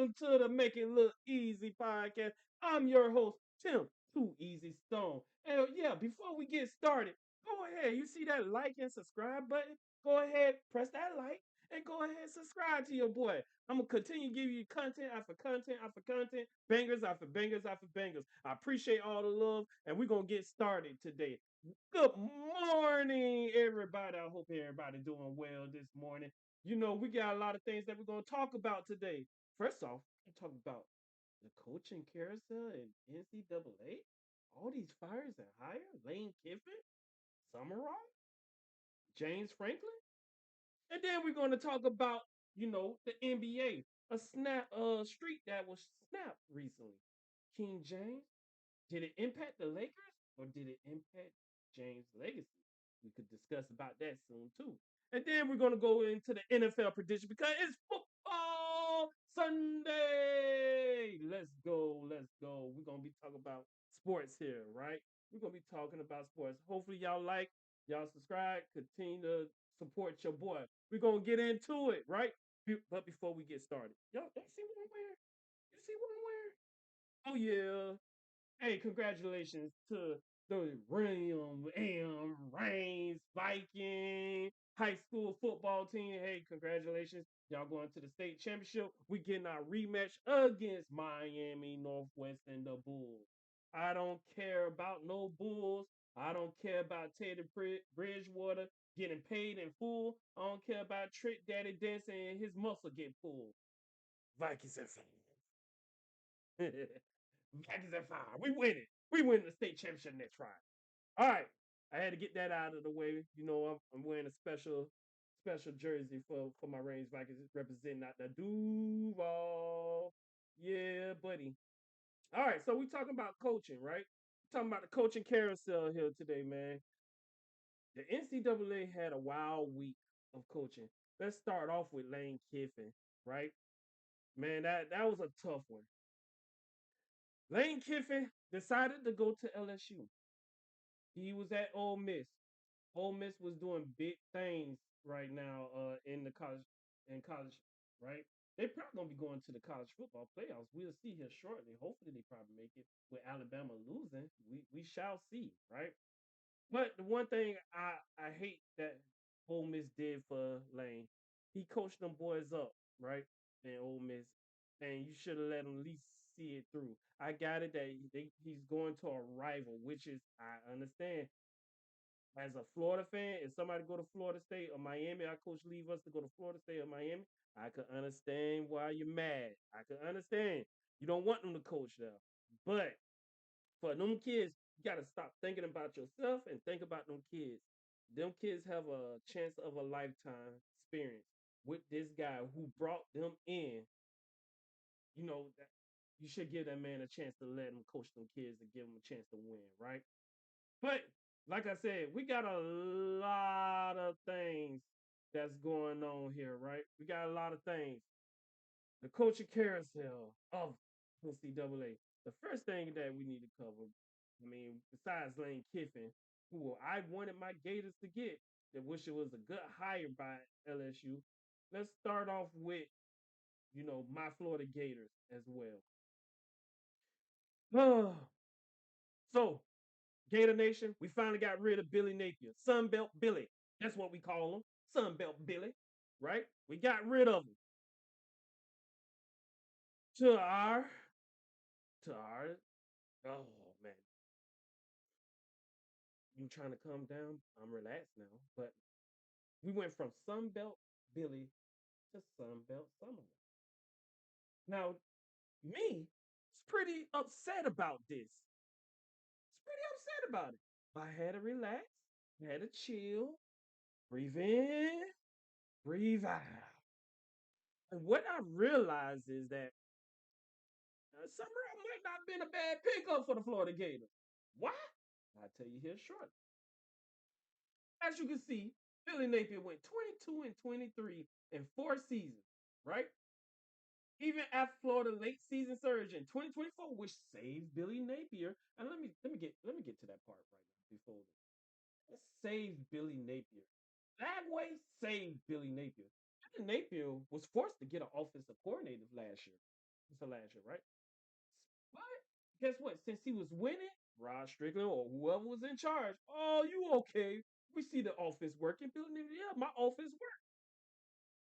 welcome to the Make It Look Easy podcast. I'm your host, Tim Too Easy Stone. And yeah, before we get started, go ahead. You see that like and subscribe button? Go ahead, press that like, and go ahead and subscribe to your boy. I'm gonna continue giving you content after content after content, bangers after bangers after bangers. I appreciate all the love, and we're gonna get started today. Good morning, everybody. I hope everybody doing well this morning. We got a lot of things that we're going to talk about today. First off, we're talk about the coaching carousel and NCAA. All these fires and hire. Lane Kiffin, Summerall, James Franklin. And then we're going to talk about, the NBA. A streak that was snapped recently. King James. Did it impact the Lakers or did it impact James' legacy? We could discuss about that soon too. And then we're gonna go into the NFL prediction because it's football Sunday. Let's go, let's go. We're gonna be talking about sports here, right? We're gonna be talking about sports. Hopefully, y'all subscribe, continue to support your boy. We're gonna get into it, right? But before we get started, y'all see what I'm wearing? You see what I'm wearing? Oh yeah. Hey, congratulations to the William M. Reigns Viking high school football team. Hey, congratulations. Y'all going to the state championship. We getting our rematch against Miami Northwest and the Bulls. I don't care about no Bulls. I don't care about Teddy Bridgewater getting paid in full. I don't care about Trick Daddy dancing and his muscle get pulled. Vikings and Vikings at 5. We win it. We win the state championship next Friday. All right. I had to get that out of the way. I'm wearing a special jersey for my Reigns Vikings representing out the Duval. Yeah, buddy. All right. So we talking about coaching, right? We're talking about the coaching carousel here today, man. The NCAA had a wild week of coaching. Let's start off with Lane Kiffin, right? Man, that was a tough one. Lane Kiffin decided to go to LSU. He was at Ole Miss. Ole Miss was doing big things right now in college, right? They probably gonna be going to the college football playoffs. We'll see here shortly. Hopefully they probably make it with Alabama losing. We shall see, right? But the one thing I hate that Ole Miss did for Lane, he coached them boys up, right? In Ole Miss, and you should have let him at least see it through. I got it that he's going to a rival, which is I understand. As a Florida fan, if somebody go to Florida State or Miami, our coach leave us to go to Florida State or Miami, I could understand why you're mad. I could understand. You don't want them to coach there. But for them kids, you got to stop thinking about yourself and think about them kids. Them kids have a chance of a lifetime experience with this guy who brought them in. That you should give that man a chance to let him coach them kids and give them a chance to win, right? But like I said, we got a lot of things that's going on here, right? We got a lot of things. The coaching carousel of NCAA. The first thing that we need to cover, besides Lane Kiffin, who I wanted my Gators to get, that wish it was a good hire by LSU. Let's start off with, my Florida Gators as well. So Gator Nation, we finally got rid of Billy Napier. Sunbelt Billy. That's what we call him. Sunbelt Billy. Right? We got rid of him. To our, to our, oh man. You trying to calm down? I'm relaxed now. But we went from Sunbelt Billy to Sunbelt Summerall. Now, me is pretty upset about this. It's pretty upset about it. I had to relax, I had to chill, breathe in, breathe out. And what I realized is that Summerall might not have been a bad pickup for the Florida Gators. Why? I'll tell you here shortly. As you can see, Billy Napier went 22 and 23 in 4 seasons, right? Even after Florida late season surge in 2024, which saved Billy Napier. And let me get to that part right now before this. It saved Billy Napier. That way saved Billy Napier. Billy Napier was forced to get an offensive coordinator last year. So last year, right? But guess what? Since he was winning, Rod Strickland or whoever was in charge, oh, you okay? We see the offense working. Yeah, my offense worked.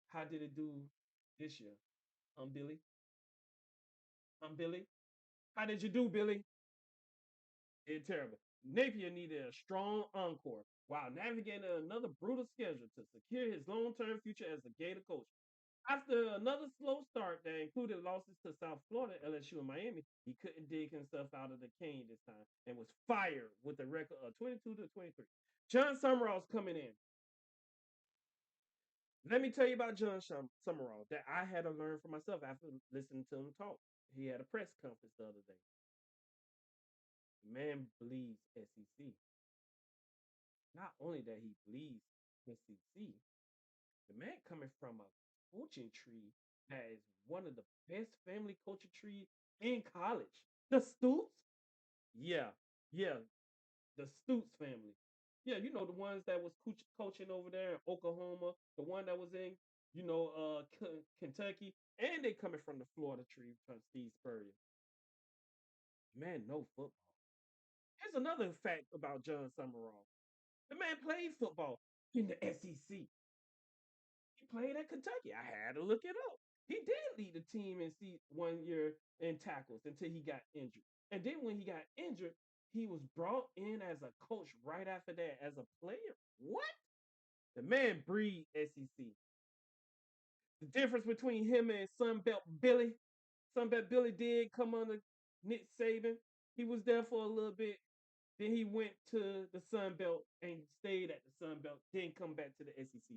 How did it do this year? Billy. Billy. How did you do, Billy? It's terrible. Napier needed a strong encore while navigating another brutal schedule to secure his long-term future as a Gator coach. After another slow start that included losses to South Florida, LSU, and Miami, he couldn't dig himself out of the cane this time and was fired with a record of 22-23. John Summerall's coming in. Let me tell you about John Summerall that I had to learn for myself after listening to him talk. He had a press conference the other day. The man believes SEC. Not only that he believes SEC, the man coming from a coaching tree that is one of the best family coaching trees in college. The Stoops? Yeah, yeah, the Stoops family. Yeah, you know the ones that was coaching over there in Oklahoma, the one that was in, Kentucky, and they coming from the Florida tree from Steve Spurrier. Man, no football. Here's another fact about John Summerall. The man played football in the SEC. He played at Kentucky. I had to look it up. He did lead the team in 1 year in tackles until he got injured. And then when he got injured, he was brought in as a coach right after that as a player. What? The man breathed SEC. The difference between him and Sunbelt Billy did come under Nick Saban. He was there for a little bit. Then he went to the Sun Belt and stayed at the Sun Belt, then come back to the SEC.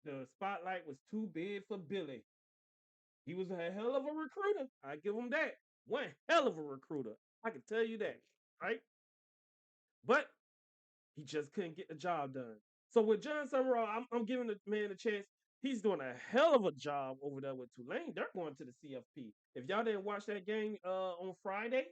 The spotlight was too big for Billy. He was a hell of a recruiter. I give him that. One hell of a recruiter. I can tell you that, right? But he just couldn't get the job done. So with John Summerall, I'm giving the man a chance. He's doing a hell of a job over there with Tulane. They're going to the CFP. If y'all didn't watch that game on Friday,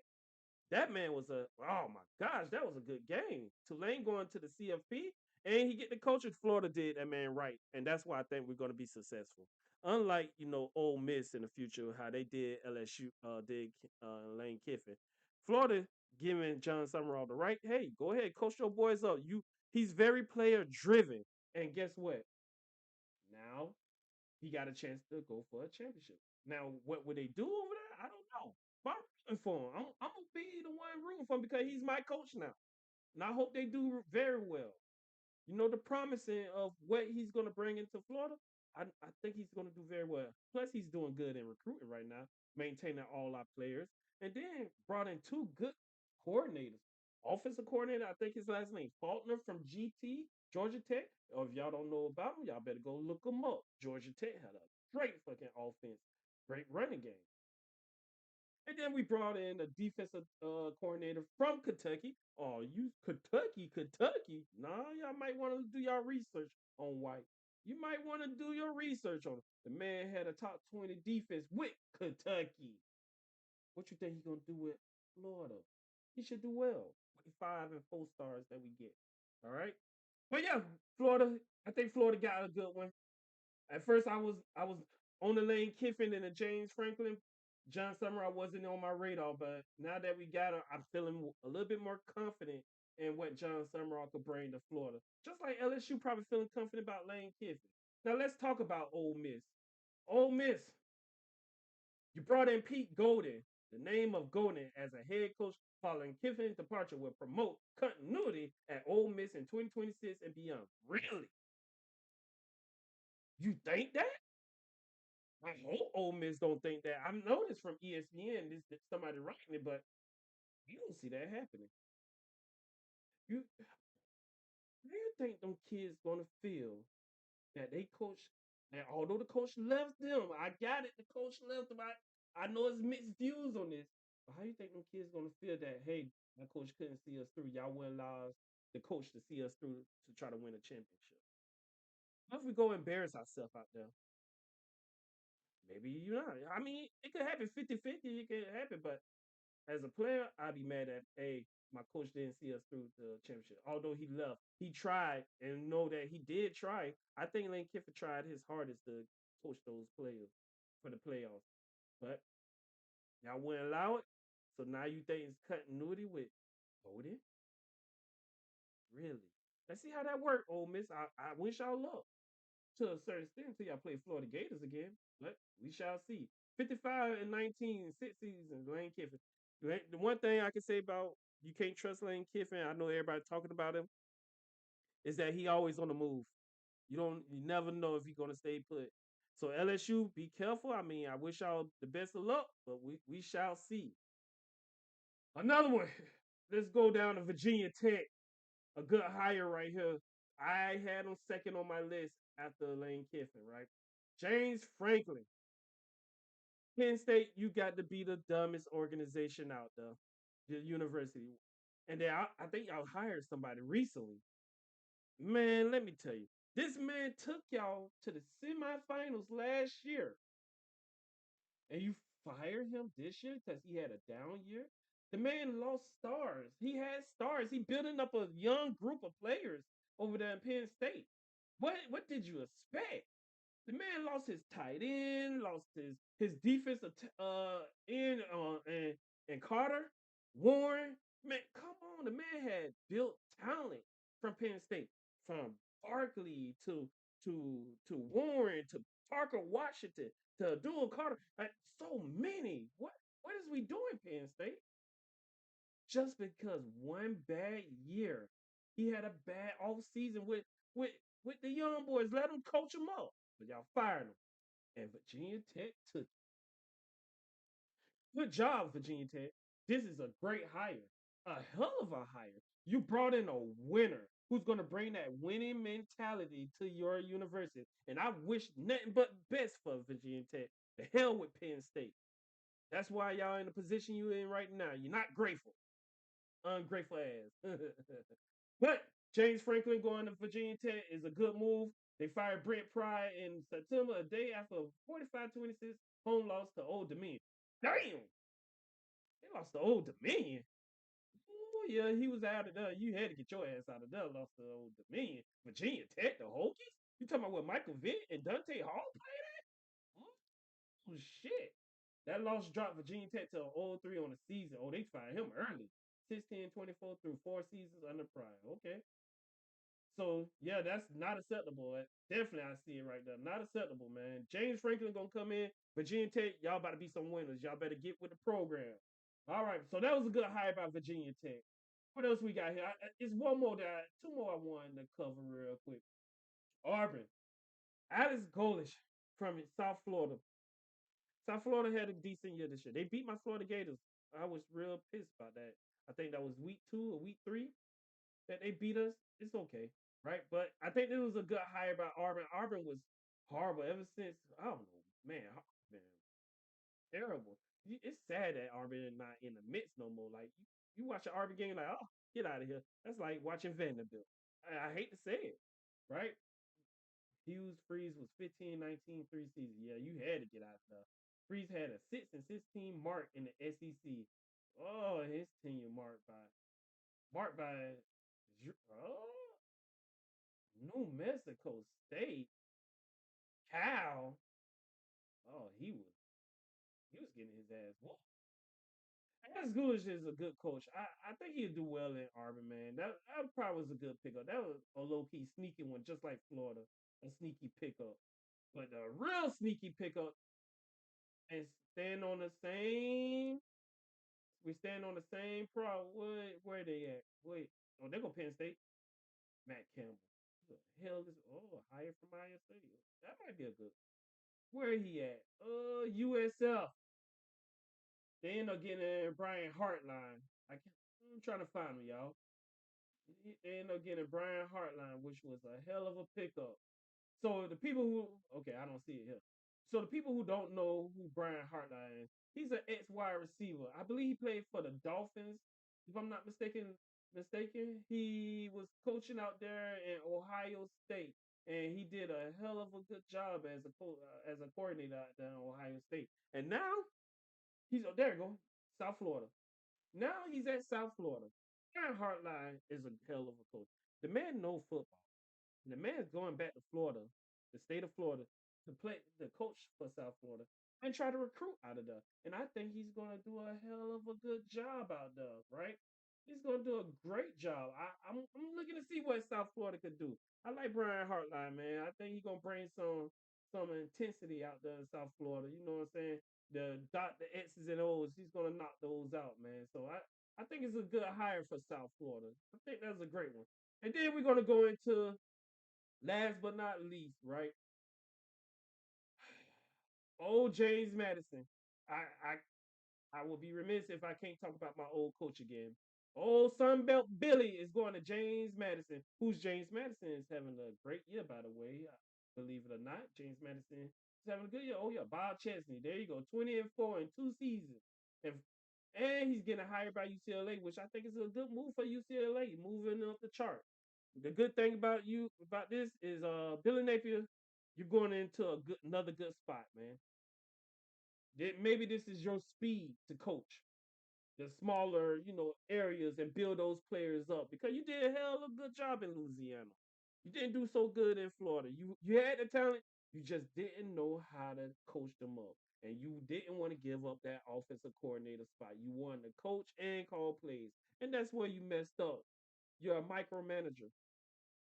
that man was oh my gosh, that was a good game. Tulane going to the CFP and he get the coach. Florida did that man right, and that's why I think we're going to be successful. Unlike Ole Miss in the future, how they did LSU, did Lane Kiffin. Florida giving John Summerall the right. Hey, go ahead, coach your boys up. He's very player driven, and guess what? Now he got a chance to go for a championship. Now, what would they do over there? I don't know. But I'm rooting for him. I'm gonna be the one rooting for him because he's my coach now, and I hope they do very well. The promising of what he's going to bring into Florida. I think he's going to do very well. Plus, he's doing good in recruiting right now, maintaining all our players, and then brought in two good coordinators. Offensive coordinator, I think his last name Faulkner from GT Georgia Tech. Or if y'all don't know about him, y'all better go look him up. Georgia Tech had a great fucking offense, great running game. And then we brought in a defensive coordinator from Kentucky. Oh, you Kentucky? Nah, y'all might want to do y'all research on White. You might want to do your research on him. The man had a top 20 defense with Kentucky. What you think he's gonna do with Florida? He should do well with the 5 and 4 stars that we get. All right. But yeah, Florida. I think Florida got a good one. At first, I was on the Lane Kiffin and the James Franklin. John Summer, I wasn't on my radar, but now that we got him, I'm feeling a little bit more confident in what John Summerall could bring to Florida. Just like LSU probably feeling confident about Lane Kiffin. Now let's talk about Ole Miss. Ole Miss, you brought in Pete Golden. The name of Golden as a head coach following Kiffin's departure will promote continuity at Ole Miss in 2026 and beyond. Really? You think that? I hope Ole Miss don't think that. I know this from ESPN. This somebody writing it, but you don't see that happening. You How you think them kids gonna feel that they coach that although the coach left them, I got it, the coach left them. I know it's mixed views on this, but how you think them kids gonna feel that, hey, my coach couldn't see us through. Y'all wouldn't allow the coach to see us through to try to win a championship. What if we go embarrass ourselves out there? Maybe you know. I mean, it could happen 50-50. It could happen, but as a player, I'd be mad at, hey, my coach didn't see us through the championship. Although he left, he tried and know that he did try. I think Lane Kiffin tried his hardest to coach those players for the playoffs. But Y'all wouldn't allow it. So now you think it's continuity with voting? Really? Let's see how that work, Ole Miss. I wish y'all luck to a certain extent until y'all play Florida Gators again. But we shall see. 55 and 19, 6 seasons, Lane Kiffin. The one thing I can say about you can't trust Lane Kiffin, I know everybody talking about him, is that he always on the move. You never know if he's gonna stay put. So LSU, be careful. I mean, I wish y'all the best of luck, but we shall see. Another one. Let's go down to Virginia Tech. A good hire right here. I had him second on my list after Lane Kiffin, right? James Franklin. Penn State, you got to be the dumbest organization out there, the university. And then I think y'all hired somebody recently. Man, let me tell you, this man took y'all to the semifinals last year, and you fired him this year because he had a down year. The man lost stars. He had stars. He building up a young group of players over there in Penn State. What did you expect? The man lost his tight end, lost his defensive end and Carter, Warren. Man, come on, the man had built talent from Penn State, from Barkley to Warren to Parker Washington to Abdul Carter. Like, so many. What is we doing, Penn State? Just because one bad year, he had a bad off season with with the young boys. Let them coach them up, but y'all fired him. And Virginia Tech took it. Good job, Virginia Tech. This is a great hire, a hell of a hire. You brought in a winner who's going to bring that winning mentality to your university. And I wish nothing but best for Virginia Tech. The hell with Penn State. That's why y'all in the position you're in right now. You're not grateful. Ungrateful ass. But James Franklin going to Virginia Tech is a good move. They fired Brent Pry in September, a day after a 45-26 home loss to Old Dominion. Damn, they lost to Old Dominion. Oh yeah, he was out of there. You had to get your ass out of there. Lost to Old Dominion. Virginia Tech, the Hokies. You talking about what Michael Vick and Dante Hall played at? Oh shit. That loss dropped Virginia Tech to an 0-3 on the season. Oh, they fired him early. 16-24 through 4 seasons under Pryor. Okay. So yeah, that's not acceptable. Definitely, I see it right there. Not acceptable, man. James Franklin gonna come in. Virginia Tech, y'all about to be some winners. Y'all better get with the program. All right. So that was a good hire by Virginia Tech. What else we got here? It's one more two more I wanted to cover real quick. Auburn, Alex Golish from South Florida. South Florida had a decent year this year. They beat my Florida Gators. I was real pissed about that. I think that was week 2 or week 3 that they beat us. It's okay, right? But I think it was a good hire by Auburn. Auburn was horrible ever since. I don't know, man, terrible. It's sad that Auburn is not in the mix no more. Like you watch an Auburn game, like, oh, get out of here. That's like watching Vanderbilt. I hate to say it, right? Hughes Freeze was 15, 19, 3 seasons. Yeah, you had to get out there. Freeze had a 6 and 16 mark in the SEC. Oh, his tenure marked by oh, New Mexico State. Cal. Oh, he was getting his ass whooped. As Goulash is a good coach. I think he'll do well in Auburn, man. That probably was a good pickup. That was a low key sneaky one, just like Florida, a sneaky pickup. But the real sneaky pickup and stand on the same. We stand on the same pro. Where they at? Wait, oh, they go Penn State. Matt Campbell. Who the hell is higher from ISA? That might be a good. Where he at? USF. They end up getting Brian Hartline. I'm trying to find him, y'all. They end up getting Brian Hartline, which was a hell of a pickup. So the people who okay, I don't see it here. So the people who don't know who Brian Hartline is, he's an ex wide receiver. I believe he played for the Dolphins, if I'm not mistaken. He was coaching out there in Ohio State, and he did a hell of a good job as as a coordinator out there in Ohio State. And now he's there. You go South Florida. Now he's at South Florida. Aaron Hartline is a hell of a coach. The man knows football. The man's going back to Florida, the state of Florida, to play the coach for South Florida. and try to recruit out of there. And I think he's going to do a hell of a good job out there, right? He's going to do a great job. I'm looking to see what South Florida could do. I like Brian Hartline, man. I think he's going to bring some intensity out there in South Florida. You know what I'm saying? The X's and O's, he's going to knock those out, man. So I think it's a good hire for South Florida. I think that's a great one. And then we're going to go into last but not least, right? Old James Madison. I I will be remiss if I can't talk about my old coach again. Old Sunbelt Billy is going to James Madison, who's James Madison is having a great year, by the way. Believe it or not, James Madison is having a good year. Oh yeah, Bob Chesney. There you go, 20-4 in 2 seasons, and he's getting hired by UCLA, which I think is a good move for UCLA, moving up the chart. The good thing about this is Billy Napier, you're going into another good spot, man. Maybe this is your speed to coach the smaller, areas and build those players up because you did a hell of a good job in Louisiana. You didn't do so good in Florida. You had the talent, you just didn't know how to coach them up. And you didn't want to give up that offensive coordinator spot. You wanted to coach and call plays. And that's where you messed up. You're a micromanager.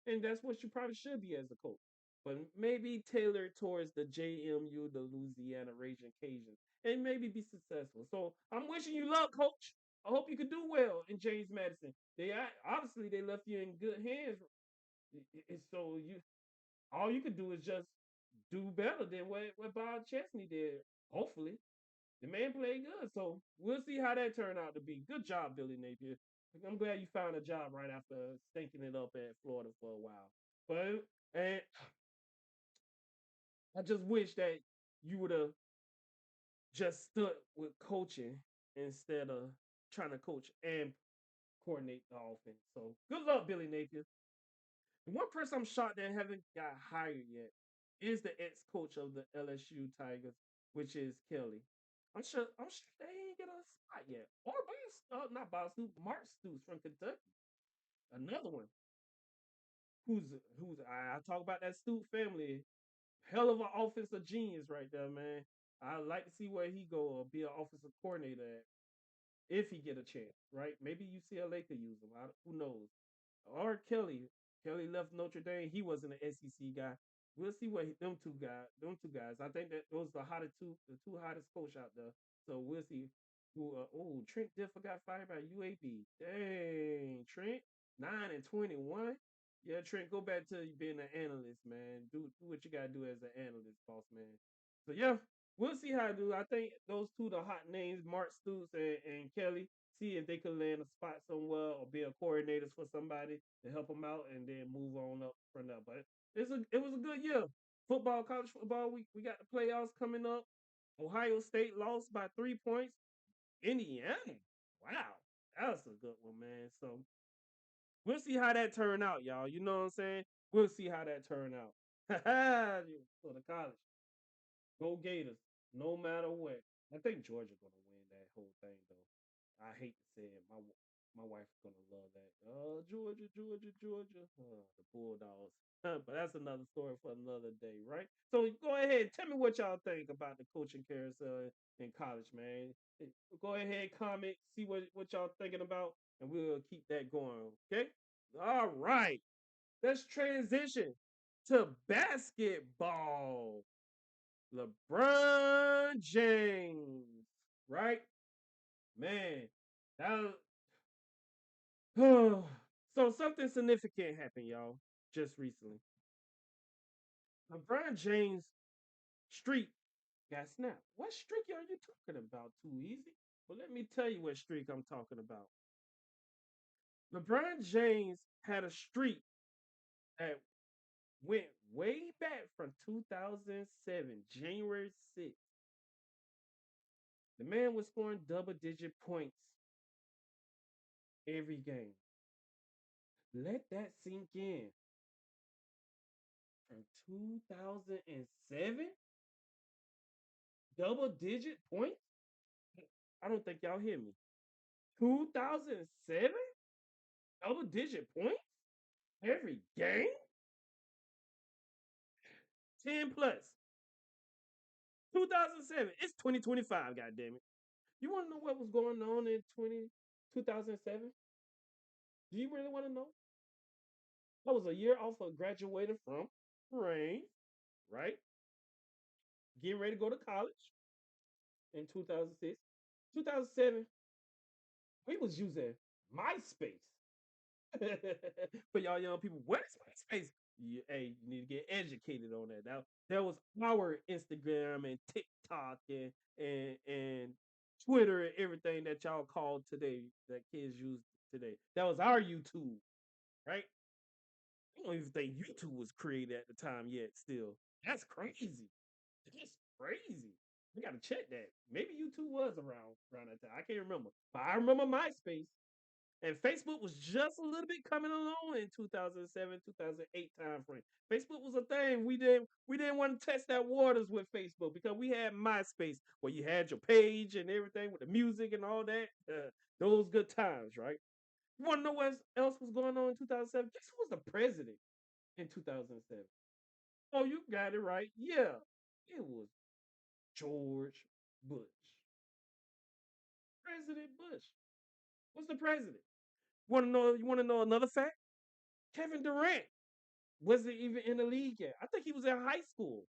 And that's what you probably should be as a coach. But maybe tailored towards the JMU, the Louisiana Raging Cajuns, and maybe be successful. So I'm wishing you luck, coach. I hope you could do well in James Madison. Obviously they left you in good hands. So you all you could do is just do better than what Bob Chesney did. Hopefully. The man played good. So we'll see how that turned out to be. Good job, Billy Napier. I'm glad you found a job right after stinking it up at Florida for a while. But and I just wish that you would have just stood with coaching instead of trying to coach and coordinate the offense. So good luck, Billy Napier. The one person I'm shocked that haven't got hired yet is the ex-coach of the LSU Tigers, which is Kelly. I'm sure they ain't get a spot yet. Or not Bob Stoops, Mark Stoops from Kentucky. Another one who's who's I talk about that Stoops family. Hell of an offensive genius right there, man. I like to see where he go or be an offensive coordinator at if he get a chance, right? Maybe UCLA could use him. Who knows? Or Kelly. Kelly left Notre Dame. He wasn't an SEC guy. We'll see what them two guys. I think that those are the two hottest coach out there. So we'll see. Trent Dilfer got fired by UAB. Dang, Trent, 9-21. Yeah, Trent, go back to being an analyst, man. Do what you gotta do as an analyst, boss man. So yeah, we'll see how I do. I think those two the hot names, Mark Stoops and Kelly. See if they could land a spot somewhere or be a coordinators for somebody to help them out, and then move on up from there. But it was a good year. Football, college football. We got the playoffs coming up. Ohio State lost by 3 points. Indiana, wow, that was a good one, man. So we'll see how that turn out, y'all. You know what I'm saying? We'll see how that turn out. For the college. Go Gators, no matter what. I think Georgia gonna win that whole thing though. I hate to say it, my wife's gonna love that. Georgia, Georgia, Georgia. The Bulldogs. But that's another story for another day, right? So go ahead, tell me what y'all think about the coaching carousel in college, man. Go ahead, comment, see what y'all thinking about, and we'll keep that going. Okay. All right. Let's transition to basketball. LeBron James, right? Man, that was, so something significant happened, y'all, just recently. LeBron James streak got snapped. What streak are you talking about? Too easy. Well, let me tell you what streak I'm talking about. LeBron James had a streak that went way back from 2007, January 6th. The man was scoring double digit points every game. Let that sink in. From 2007, double digit points? I don't think y'all hear me. 2007, double digit points every game? 10 plus. 2007. It's 2025, goddamn it. You want to know what was going on in 2007? Do you really want to know? I was a year off of graduating from Rain, right? Getting ready to go to college in 2006. 2007, we was using MySpace. For y'all young people, what is MySpace? Hey, you need to get educated on that. That was our Instagram and TikTok and Twitter and everything that y'all call today, that kids use today. That was our YouTube, right? I don't even think YouTube was created at the time yet. Still, that's crazy. That's crazy. We gotta check that. Maybe YouTube was around that time. I can't remember, but I remember MySpace. And Facebook was just a little bit coming along in 2007, 2008 time frame. Facebook was a thing. We didn't want to test that waters with Facebook because we had MySpace where you had your page and everything with the music and all that. Those good times, right? You want to know what else was going on in 2007? Guess who was the president in 2007? Oh, you got it right. Yeah, it was George Bush. President Bush was the president. Want to know? You want to know another fact? Kevin Durant wasn't even in the league yet. I think he was in high school,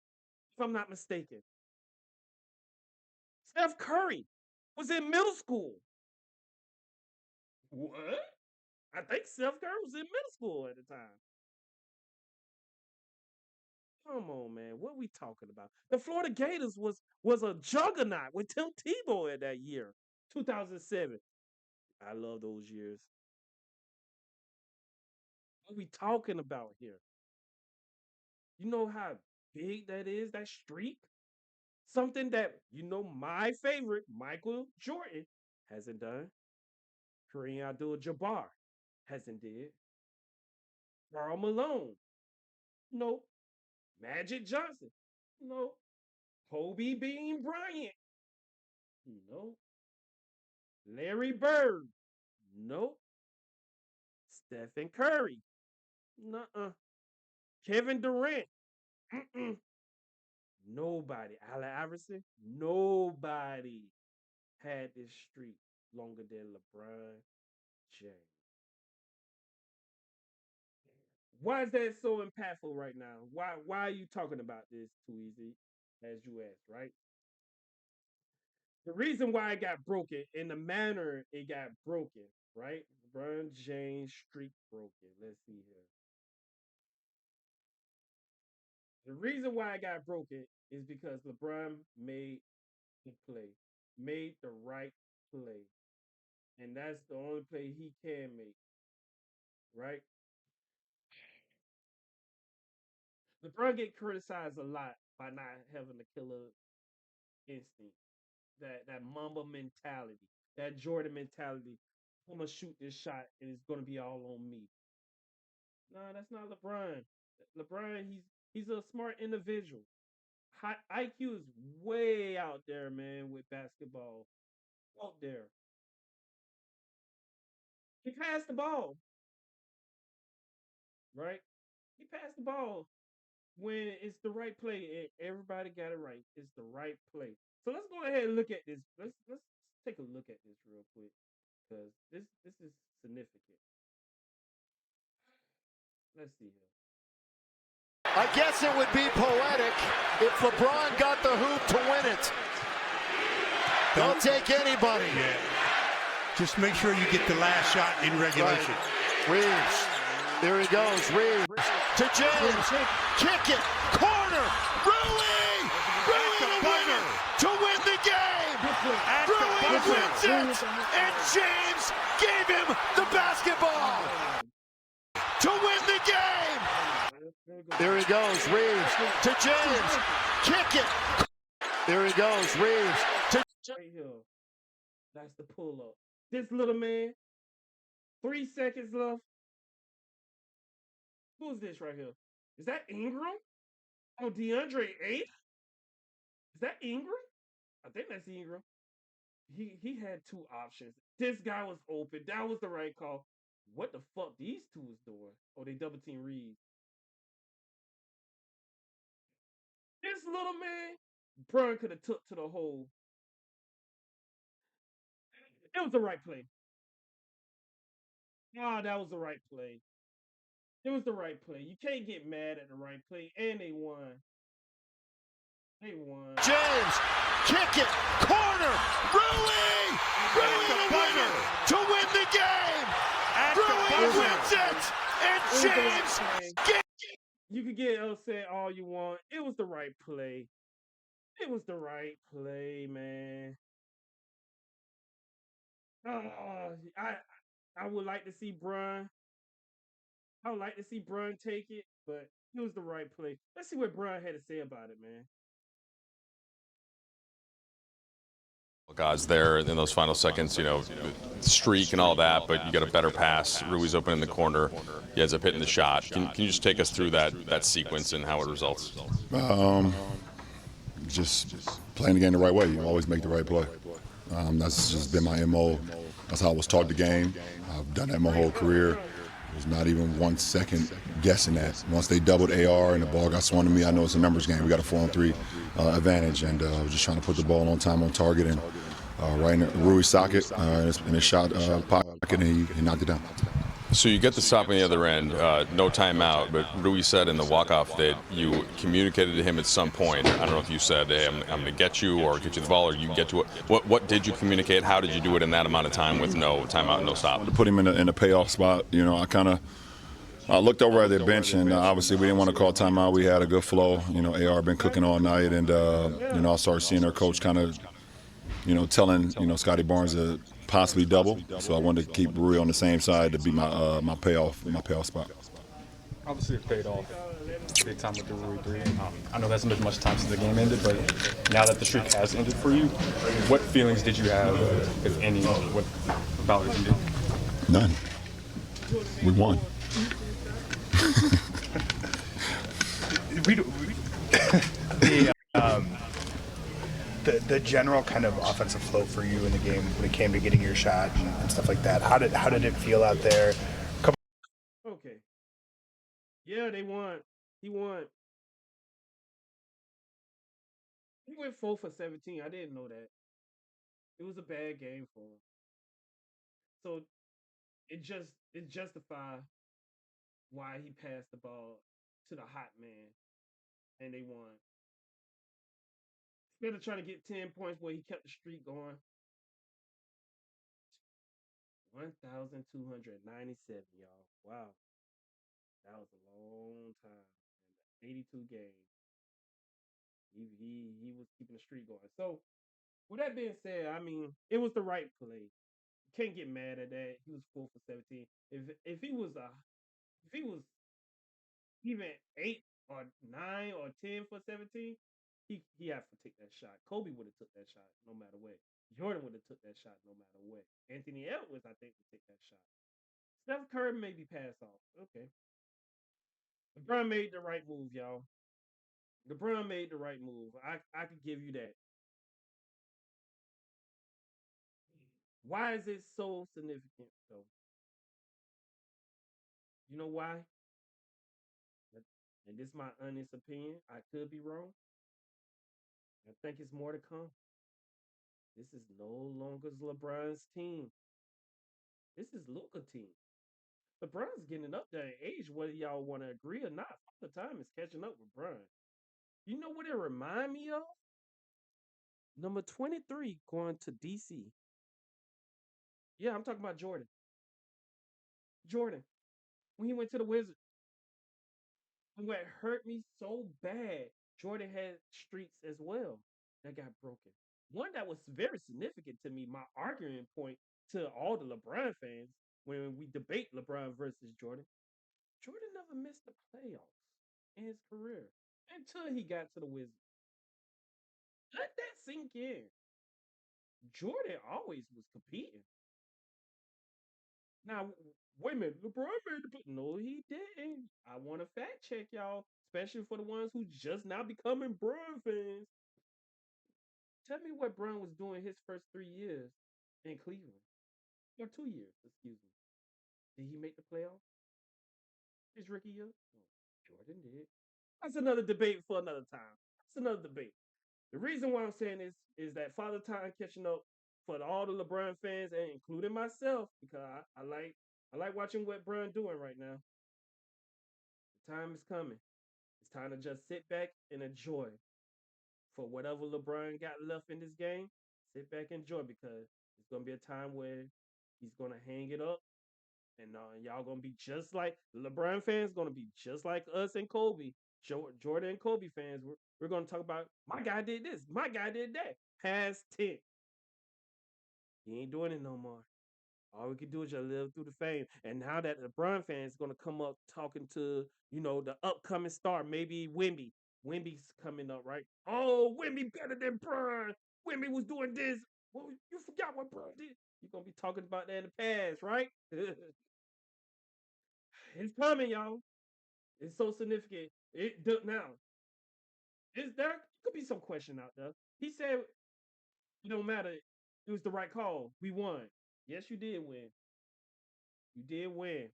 if I'm not mistaken. Steph Curry was in middle school. What? I think Steph Curry was in middle school at the time. Come on, man. What are we talking about? The Florida Gators was a juggernaut with Tim Tebow at that year, 2007. I love those years. What are we talking about here? You know how big that is, that streak? Something that, my favorite, Michael Jordan, hasn't done. Kareem Abdul-Jabbar hasn't did. Karl Malone, no. Magic Johnson, no. Kobe Bean Bryant, no. Larry Bird, no. Stephen Curry, nuh-uh. Kevin Durant, mm-mm. Nobody. Allen Iverson, nobody had this streak longer than LeBron James. Why is that so impactful right now? Why are you talking about this too easy, as you asked, right? The reason why it got broken in the manner it got broken, right? LeBron James streak broken. Let's see here. The reason why it got broken is because LeBron made the play, made the right play, and that's the only play he can make, right? LeBron get criticized a lot by not having the killer instinct, that Mamba mentality, that Jordan mentality. I'm gonna shoot this shot and it's gonna be all on me. No, that's not LeBron. LeBron, he's a smart individual. IQ is way out there, man, with basketball. Out there. He passed the ball, right? He passed the ball when it's the right play. Everybody got it right. It's the right play. So let's go ahead and look at this. Let's take a look at this real quick because this is significant. Let's see here. I guess it would be poetic if LeBron got the hoop to win it. Don't take anybody. Yeah. Just make sure you get the last shot in regulation. Right. Reeves. There he goes. Reeves to James. Kick it. Corner. Rui. Rui the winner to win the game. Rui wins it. And James gave him the basketball to win the game. There he goes. Reeves to James. Kick it. There he goes. Reeves to Right here. That's the pull up. This little man, 3 seconds left. Who's this right here? Is that Ingram? Oh, DeAndre 8? Is that Ingram? I think that's Ingram. He had two options. This guy was open. That was the right call. What the fuck these two was doing? Oh, they double team Reed. This little man Bron could have took to the hole. It was the right play. Ah, that was the right play. It was the right play. You can't get mad at the right play, and they won. They won. James, kick it, corner, Rui! Rui the winner to win the game! Rui wins it! And James gets You can get upset all you want. It was the right play. It was the right play, man. I would like to see Bron. I would like to see Bron take it, but it was the right play. Let's see what Bron had to say about it, man. Guys there in those final seconds, streak and all that, but you got a better pass. Rui's open in the corner. He ends up hitting the shot. Can you just take us through that sequence and how it results? Just playing the game the right way. You always make the right play. That's just been my MO. That's how I was taught the game. I've done that my whole career. There's not even 1 second guessing that. Once they doubled AR and the ball got swung to me, I know it's a numbers game. We got a 4-on-3 advantage, and I was just trying to put the ball on time, on target, and right in Rui's socket, and his shot pocket, and he knocked it down. So you get the stop on the other end, no timeout, but Rui said in the walk-off that you communicated to him at some point. I don't know if you said, hey, I'm going to get you or get you the ball, or you get to it. What did you communicate? How did you do it in that amount of time with no timeout, no stop? To put him in a payoff spot, I looked over at their bench, and obviously we didn't want to call timeout. We had a good flow. AR been cooking all night, and I started seeing our coach kind of, telling Scotty Barnes to possibly double. So I wanted to keep Rui on the same side to be my payoff spot. Obviously it paid off big time with the Rui 3. I know that's been much time since the game ended, but now that the streak has ended for you, what feelings did you have, if any, about it ended? None. We won. The general kind of offensive flow for you in the game when it came to getting your shot and stuff like that. How did it feel out there? Okay. Yeah, they won. He won. He went 4 for 17. I didn't know that. It was a bad game for him. So it justified why he passed the ball to the hot man and they won. Instead of trying to get 10 points where he kept the streak going. 1,297, y'all. Wow. That was a long time. 82 games. He was keeping the streak going. So with that being said, I mean, it was the right play. You can't get mad at that. He was 4 for 17. If he was even 8 or 9 or 10 for 17, he has to take that shot. Kobe would have took that shot no matter what. Jordan would have took that shot no matter what. Anthony Edwards, I think, would take that shot. Steph Curry maybe pass off. Okay. LeBron made the right move, y'all. LeBron made the right move. I could give you that. Why is it so significant though? You know why? And this is my honest opinion. I could be wrong. I think it's more to come. This is no longer LeBron's team. This is Luka's team. LeBron's getting up there in age, whether y'all want to agree or not. The time is catching up with Bron. You know what it remind me of? Number 23 going to DC. Yeah, I'm talking about Jordan. Jordan. When he went to the Wizards. And what hurt me so bad, Jordan had streaks as well that got broken. One that was very significant to me, my arguing point to all the LeBron fans when we debate LeBron versus Jordan. Jordan never missed the playoffs in his career until he got to the Wizards. Let that sink in. Jordan always was competing. Now, wait a minute, LeBron made the no, he didn't. I want to fact check y'all, especially for the ones who just now becoming Bron fans. Tell me what Bron was doing his first 3 years in Cleveland, or 2 years, excuse me. Did he make the playoffs his rookie year? No, Jordan did. That's another debate for another time. That's another debate. The reason why I'm saying this is that Father Time catching up for all the LeBron fans and including myself because I like watching what Bron doing right now. The time is coming. It's time to just sit back and enjoy for whatever LeBron got left in this game. Sit back and enjoy because it's gonna be a time where he's gonna hang it up, and y'all gonna be just like LeBron fans. Gonna be just like us and Kobe, Jordan and Kobe fans. We're gonna talk about my guy did this, my guy did that. Past tense. He ain't doing it no more. All we can do is just live through the fame. And now that LeBron fans gonna come up talking to, the upcoming star, maybe Wimby. Wimby's coming up, right? Oh, Wimby better than Bron. Wimby was doing this. Well, you forgot what Bron did. You're gonna be talking about that in the past, right? It's coming, y'all. It's so significant. Now, is there could be some question out there. He said it don't matter. It was the right call. We won. Yes, you did win. You did win.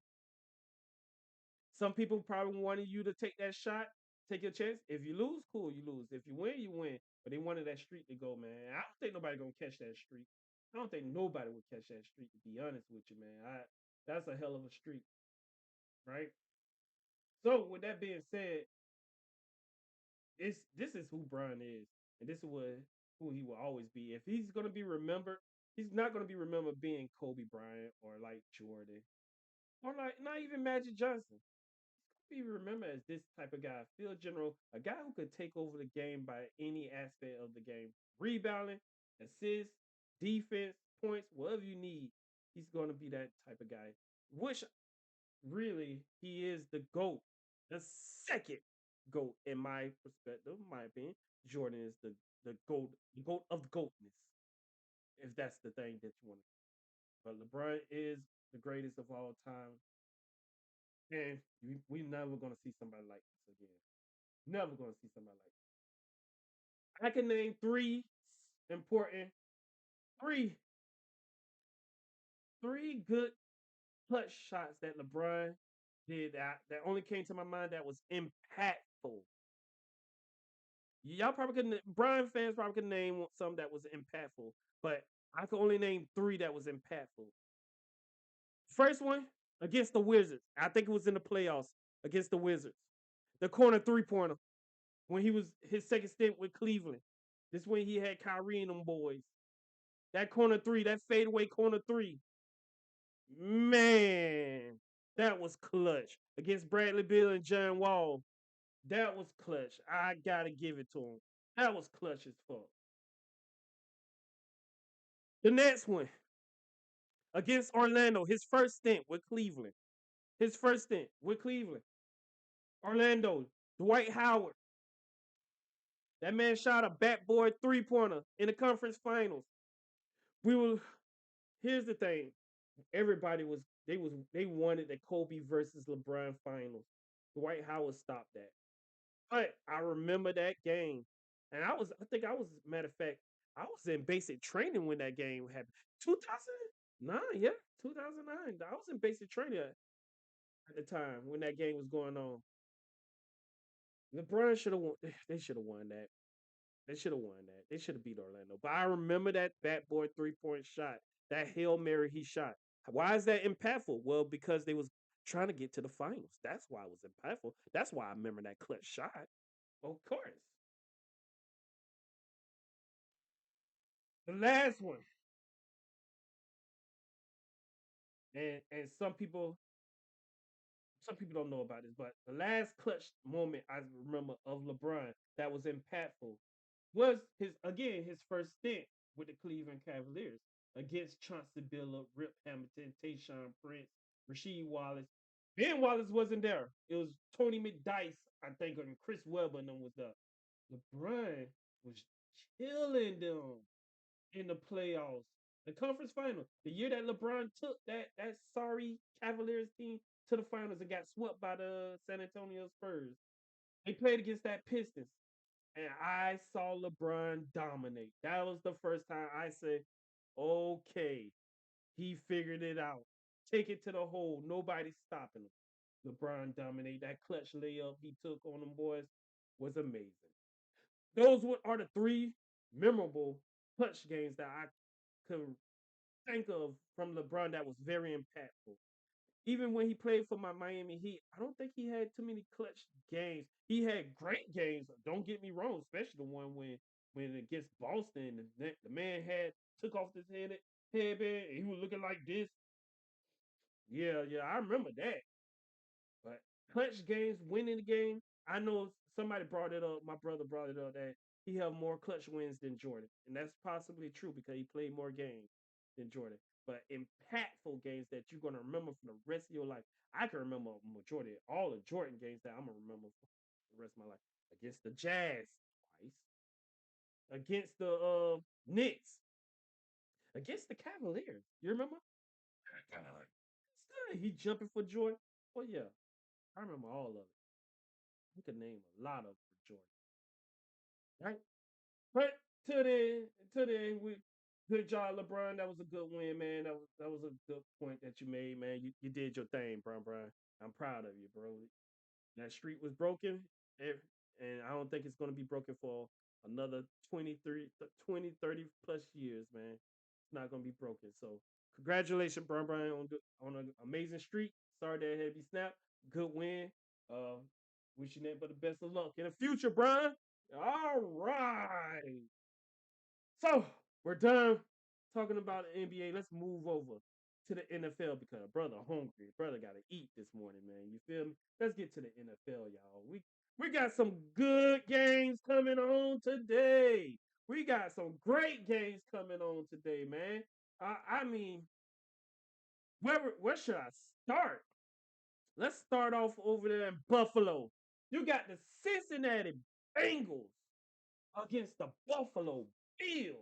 Some people probably wanted you to take that shot, take your chance. If you lose, cool, you lose. If you win, you win. But they wanted that streak to go, man. I don't think nobody gonna catch that streak. I don't think nobody would catch that streak, to be honest with you, man. That's a hell of a streak, right? So with that being said, this is who Brian is, and this is who he will always be. If he's gonna be remembered, he's not gonna be remembered being Kobe Bryant or like Jordan or like not even Magic Johnson. Be remembered as this type of guy, field general, a guy who could take over the game by any aspect of the game, rebounding, assists, defense, points, whatever you need. He's going to be that type of guy. Which really he is the GOAT, the second GOAT in my perspective, in my opinion. Jordan is the GOAT of the GOATness, if that's the thing that you want to. But LeBron is the greatest of all time, and we never gonna see somebody like this again. Never gonna see somebody like that. I can name important, three, three good clutch shots that LeBron did that only came to my mind that was impactful. Y'all probably couldn't. Brian fans probably could name some that was impactful, but I could only name three that was impactful. First one against the Wizards. I think it was in the playoffs against the Wizards. The corner 3-pointer when he was his second stint with Cleveland. This when he had Kyrie and them boys. That corner three, that fadeaway corner three. Man, that was clutch. Against Bradley Beal and John Wall. That was clutch. I gotta give it to him. That was clutch as fuck. The next one against Orlando, his first stint with Cleveland. His first stint with Cleveland. Orlando, Dwight Howard. That man shot a backboard 3-pointer in the conference finals. We were Here's the thing. Everybody they wanted the Kobe versus LeBron finals. Dwight Howard stopped that. But I remember that game. And matter of fact, I was in basic training when that game happened. 2009, yeah, 2009. I was in basic training at the time when that game was going on. LeBron should have won. They should have won that. They should have won that. They should have beat Orlando. But I remember that backboard 3-point shot, that Hail Mary he shot. Why is that impactful? Well, because they was trying to get to the finals. That's why it was impactful. That's why I remember that clutch shot. Of course. The last one. And some people don't know about this, but the last clutch moment I remember of LeBron that was impactful was his first stint with the Cleveland Cavaliers against Chauncey Billups, Rip Hamilton, Tayshaun Prince, Rasheed Wallace. Ben Wallace wasn't there. It was Tony McDyess, I think, and Chris Webber and them was there. LeBron was killing them in the playoffs, the conference final. The year that LeBron took that sorry Cavaliers team to the finals and got swept by the San Antonio Spurs. They played against that Pistons, and I saw LeBron dominate. That was the first time I said, "Okay, he figured it out. Take it to the hole. Nobody's stopping him." LeBron dominate. That clutch layup he took on them boys was amazing. Those are the three memorable clutch games that I could think of from LeBron that was very impactful. Even when he played for my Miami Heat, I don't think he had too many clutch games. He had great games. Don't get me wrong, especially the one when against Boston, the man had took off his headband. And he was looking like this. Yeah, I remember that. But clutch games, winning the game, I know somebody brought it up. My brother brought it up that he have more clutch wins than Jordan, and that's possibly true because he played more games than Jordan. But impactful games that you're gonna remember for the rest of your life. I can remember a majority of all the Jordan games that I'm gonna remember for the rest of my life. Against the Jazz twice, against the Knicks, against the Cavaliers. You remember? God, he jumping for joy. Oh yeah, I remember all of it. We could name a lot of for Jordan, right? But to the end, we good job, LeBron. That was a good win, man. That was a good point that you made, man. You did your thing, Brian. I'm proud of you, bro. That streak was broken, and I don't think it's gonna be broken for another 23, 20, 30 plus years, man. It's not gonna be broken. So congratulations, Brian, on an amazing streak. Sorry that it had to be snapped. Good win. Uh, Wishing that but the best of luck in the future, Brian. All right. So we're done talking about the NBA. Let's move over to the NFL because brother hungry. Brother got to eat this morning, man. You feel me? Let's get to the NFL, y'all. We got some good games coming on today. We got some great games coming on today, man. I mean, where should I start? Let's start off over there in Buffalo. You got the Cincinnati Bengals against the Buffalo Bills.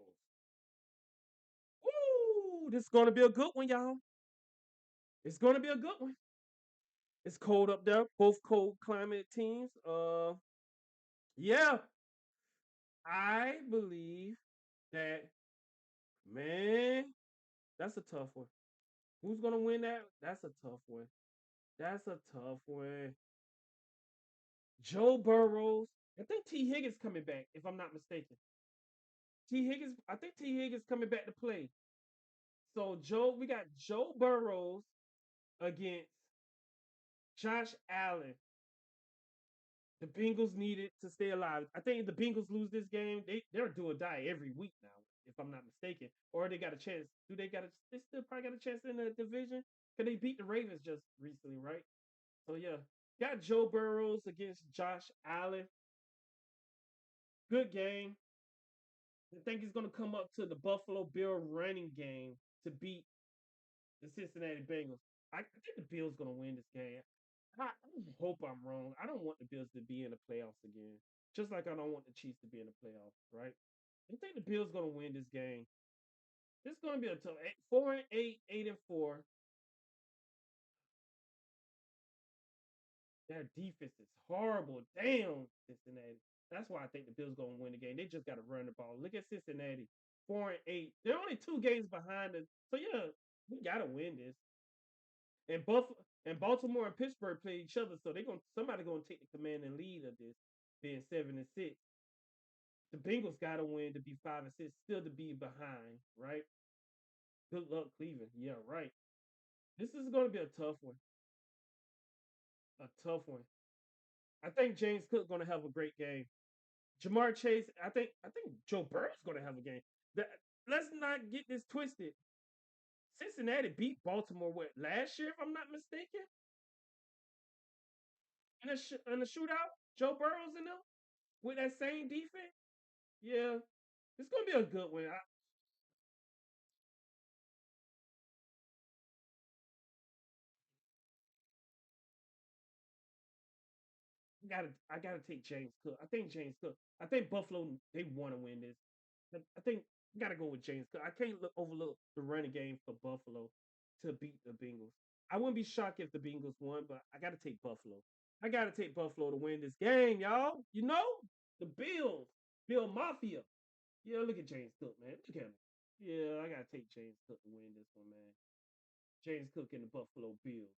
Woo! This is gonna be a good one, y'all. It's gonna be a good one. It's cold up there, both cold climate teams. Yeah, I believe that man, that's a tough one. Who's gonna win that? That's a tough one. That's a tough one. Joe Burrows. I think T. Higgins coming back, if I'm not mistaken. I think T. Higgins coming back to play. So we got Joe Burrows against Josh Allen. The Bengals needed to stay alive. I think if the Bengals lose this game, they're do or die every week now, if I'm not mistaken. Or they got a chance. They still probably got a chance in the division? Because they beat the Ravens just recently, right? So yeah. Got Joe Burrows against Josh Allen. Good game. I think he's gonna come up to the Buffalo Bill running game to beat the Cincinnati Bengals. I think the Bills gonna win this game. I hope I'm wrong. I don't want the Bills to be in the playoffs again. Just like I don't want the Chiefs to be in the playoffs, right? I think the Bills gonna win this game. This is gonna be a tough 4-8, 8-4. Their defense is horrible. Damn, Cincinnati. That's why I think the Bills gonna win the game. They just gotta run the ball. Look at Cincinnati, 4-8. They're only 2 games behind us. So yeah, we gotta win this. And Baltimore and Pittsburgh play each other, so somebody gonna take the command and lead of this, being 7-6. The Bengals gotta win to be 5-6, still to be behind, right? Good luck, Cleveland. Yeah, right. This is gonna be a tough one. A tough one. I think James Cook gonna have a great game. Jamar Chase, I think Joe Burrow's gonna have a game. Let's not get this twisted. Cincinnati beat Baltimore last year, if I'm not mistaken, in a shootout. Joe Burrow's in them with that same defense. Yeah, it's gonna be a good one. I gotta take James Cook. I think James Cook. I think Buffalo they want to win this. I think I gotta go with James Cook. I can't overlook the running game for Buffalo to beat the Bengals. I wouldn't be shocked if the Bengals won, but I gotta take Buffalo. I gotta take Buffalo to win this game, y'all. You know the Bills, Bill Mafia. Yeah, look at James Cook, man. Look at him. Yeah, I gotta take James Cook to win this one, man. James Cook and the Buffalo Bills.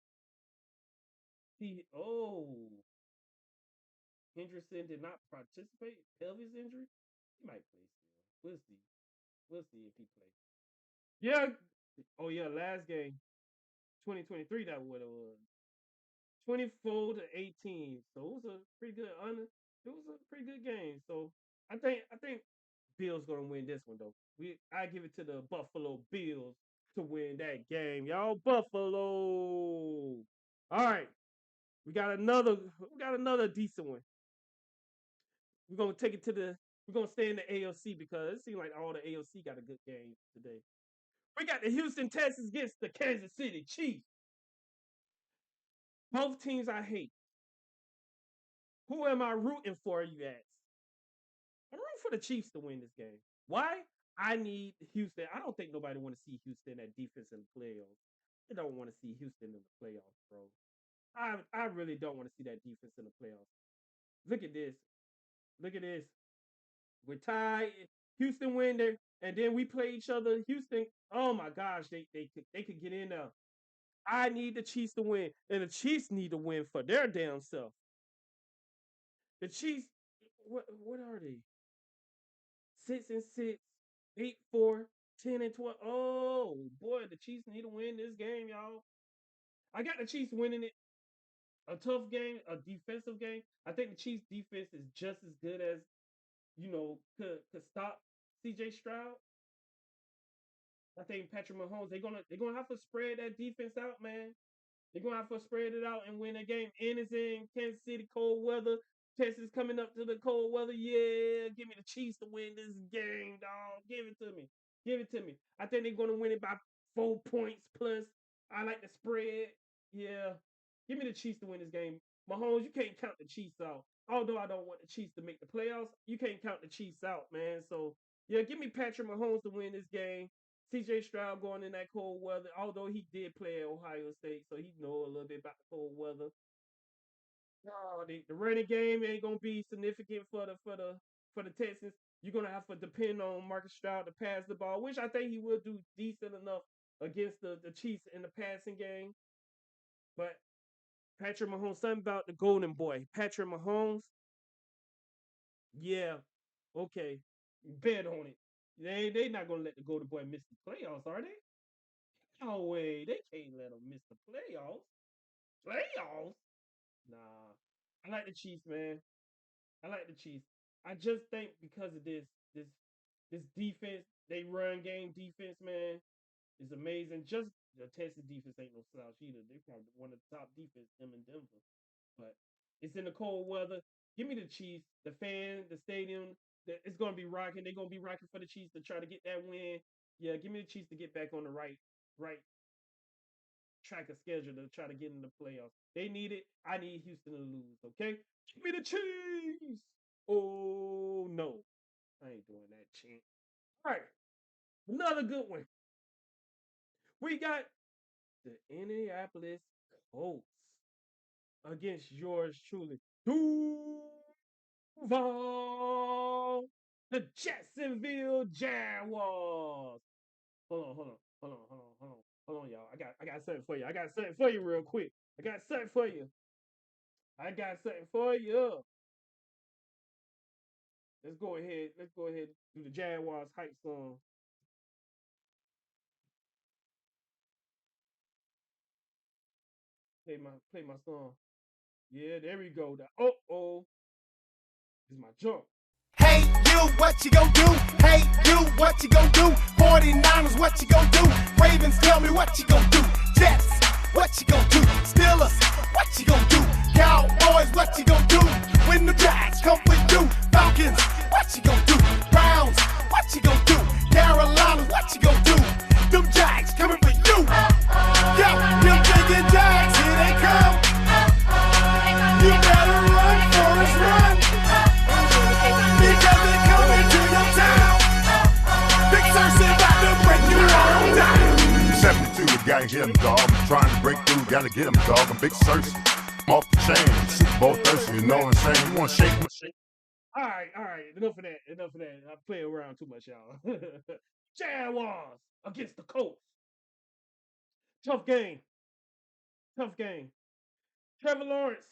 Oh, Henderson did not participate. Pelvis injury. He might play still. We'll see. We'll see if he plays. Yeah. Oh yeah, last game, 2023. That what it was. 24-18. So it was a pretty good It was a pretty good game. So I think Bills gonna win this one though. I give it to the Buffalo Bills to win that game, y'all. Buffalo. All right, we got another decent one. We're gonna take it to the. We're gonna stay in the AOC because it seems like all the AOC got a good game today. We got the Houston Texans against the Kansas City Chiefs. Both teams I hate. Who am I rooting for? You ask. I'm rooting for the Chiefs to win this game. Why? I need Houston. I don't think nobody want to see Houston at defense in the playoffs. They don't want to see Houston in the playoffs, bro. I really don't want to see that defense in the playoffs. Look at this. Look at this. We're tied. Houston win there, and then we play each other. Houston. Oh my gosh, they could get in there. I need the Chiefs to win, and the Chiefs need to win for their damn self. The Chiefs. What are they? 6-6, 8-4, 10-12. Oh boy, the Chiefs need to win this game, y'all. I got the Chiefs winning it. A tough game, a defensive game. I think the Chiefs defense is just as good as could stop CJ Stroud. I think Patrick Mahomes, they're gonna have to spread that defense out, man. They're gonna have to spread it out and win that game. And it's in Kansas City, cold weather. Texas coming up to the cold weather. Yeah, give me the Chiefs to win this game, dog. Give it to me. Give it to me. I think they're gonna win it by 4 points plus. I like the spread. Yeah. Give me the Chiefs to win this game. Mahomes, you can't count the Chiefs out. Although I don't want the Chiefs to make the playoffs, you can't count the Chiefs out, man. So yeah, give me Patrick Mahomes to win this game. CJ Stroud going in that cold weather, although he did play at Ohio State, so he know a little bit about the cold weather. No, the running game ain't gonna be significant for the Texans. You're gonna have to depend on Marcus Stroud to pass the ball, which I think he will do decent enough against the Chiefs in the passing game. But Patrick Mahomes, something about the Golden Boy, Patrick Mahomes. Yeah, okay, bet on it. They not gonna let the Golden Boy miss the playoffs, are they? No way. They can't let them miss the playoffs. Playoffs? Nah. I like the Chiefs, man. I like the Chiefs. I just think because of this this defense, they run game defense, man, is amazing. Just the Texas defense ain't no slouch either. They probably one of the top defense them in Denver. But it's in the cold weather. Give me the Chiefs. The fan, the stadium, it's gonna be rocking. They're gonna be rocking for the Chiefs to try to get that win. Yeah, give me the Chiefs to get back on the right track of schedule to try to get in the playoffs. They need it. I need Houston to lose. Okay, give me the Chiefs. Oh no, I ain't doing that chant. All right, another good one. We got the Indianapolis Colts against yours truly, Duval, the Jacksonville Jaguars. Hold on, y'all. I got something for you. I got something for you real quick. I got something for you. I got something for you. Let's go ahead. Let's go ahead and do the Jaguars hype song. Play my song. Yeah, there we go. Oh, this is my jump. Hey, you, what you gon' do? Hey, you, what you gon' do? 49ers, what you gon' do? Ravens, tell me what you gon' do? Jets, what you gon' do? Steelers, what you gon' do? Cowboys, what you gon' do? When the Jags come with you? Falcons, what you gon' do? Browns, what you gon' do? Carolina, what you gon' do? Them Jags coming for you. Yo, them big Jags, here they come. You better run, Forrest, run. Because they're coming to your town. Big Surf's about to break you all down. 72, gotta get him, dog. I'm trying to break through, gotta get him, dog. I'm Big Cersei. I'm off the chain, Super Bowl thirsty, you know what I'm saying? You wanna shake me? All right. Enough of that. I'm playing around too much, y'all. Jaguars against the Colts. Tough game. Tough game. Trevor Lawrence,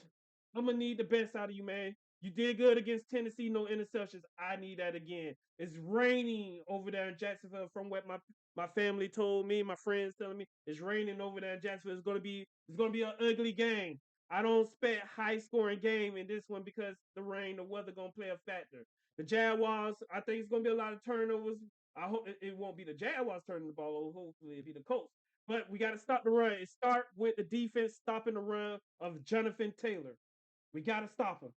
I'm gonna need the best out of you, man. You did good against Tennessee, no interceptions. I need that again. It's raining over there in Jacksonville from what my family told me, my friends telling me. It's raining over there in Jacksonville. It's gonna be an ugly game. I don't expect high scoring game in this one because the rain, the weather gonna play a factor. The Jaguars, I think it's gonna be a lot of turnovers. I hope it won't be the Jaguars turning the ball over. Hopefully it'll be the Colts. But we got to stop the run. It start with the defense stopping the run of Jonathan Taylor. We got to stop him.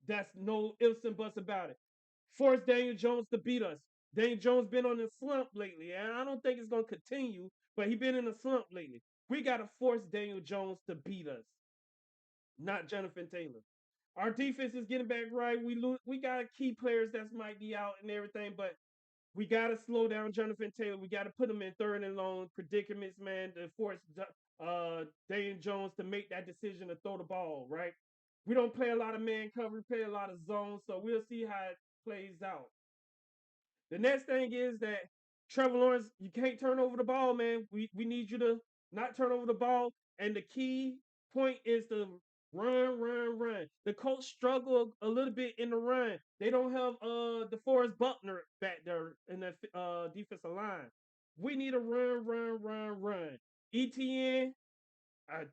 That's no ifs and buts about it. Force Daniel Jones to beat us. Daniel Jones been on a slump lately, and I don't think it's going to continue, but he been in a slump lately. We got to force Daniel Jones to beat us, not Jonathan Taylor. Our defense is getting back right. We got key players that might be out and everything, but we got to slow down Jonathan Taylor. We got to put him in third and long predicaments, man, to force Daniel Jones to make that decision to throw the ball, right? We don't play a lot of man cover, we play a lot of zone, so we'll see how it plays out. The next thing is that Trevor Lawrence, you can't turn over the ball, man. We need you to not turn over the ball. And the key point is to run, run, run. The Colts struggle a little bit in the run. They don't have DeForest Buckner back there in the defensive line. We need a run, run, run, run. ETN,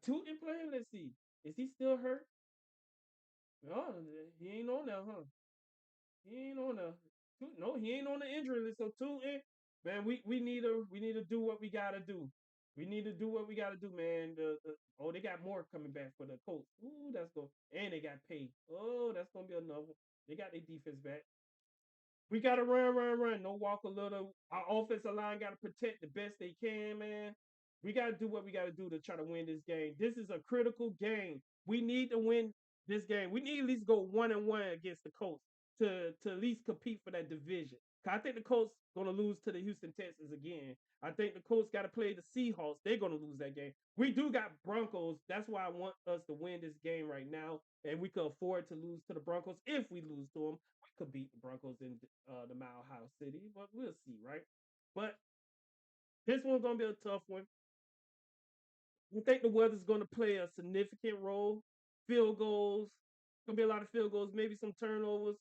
Tootin playing. Let's see. Is he still hurt? Oh, he ain't on there, huh? He ain't on the no, he ain't on the injury list. So man, we need to do what we gotta do. We need to do what we gotta do, man. Oh, they got more coming back for the Colts. Ooh, that's go and they got paid. Oh, that's gonna be another. They got their defense back. We got to run, run, run. No walk a little. Our offensive line got to protect the best they can, man. We got to do what we got to do to try to win this game. This is a critical game. We need to win this game. We need to at least go 1-1 against the Colts to at least compete for that division. I think the Colts gonna lose to the Houston Texans again. I think the Colts got to play the Seahawks. They're gonna lose that game. We do got Broncos. That's why I want us to win this game right now, and we could afford to lose to the Broncos. If we lose to them, we could beat the Broncos in the Mile High City, but we'll see, right? But this one's gonna be a tough one. We think the weather's gonna play a significant role. Field goals, gonna be a lot of field goals, maybe some turnovers.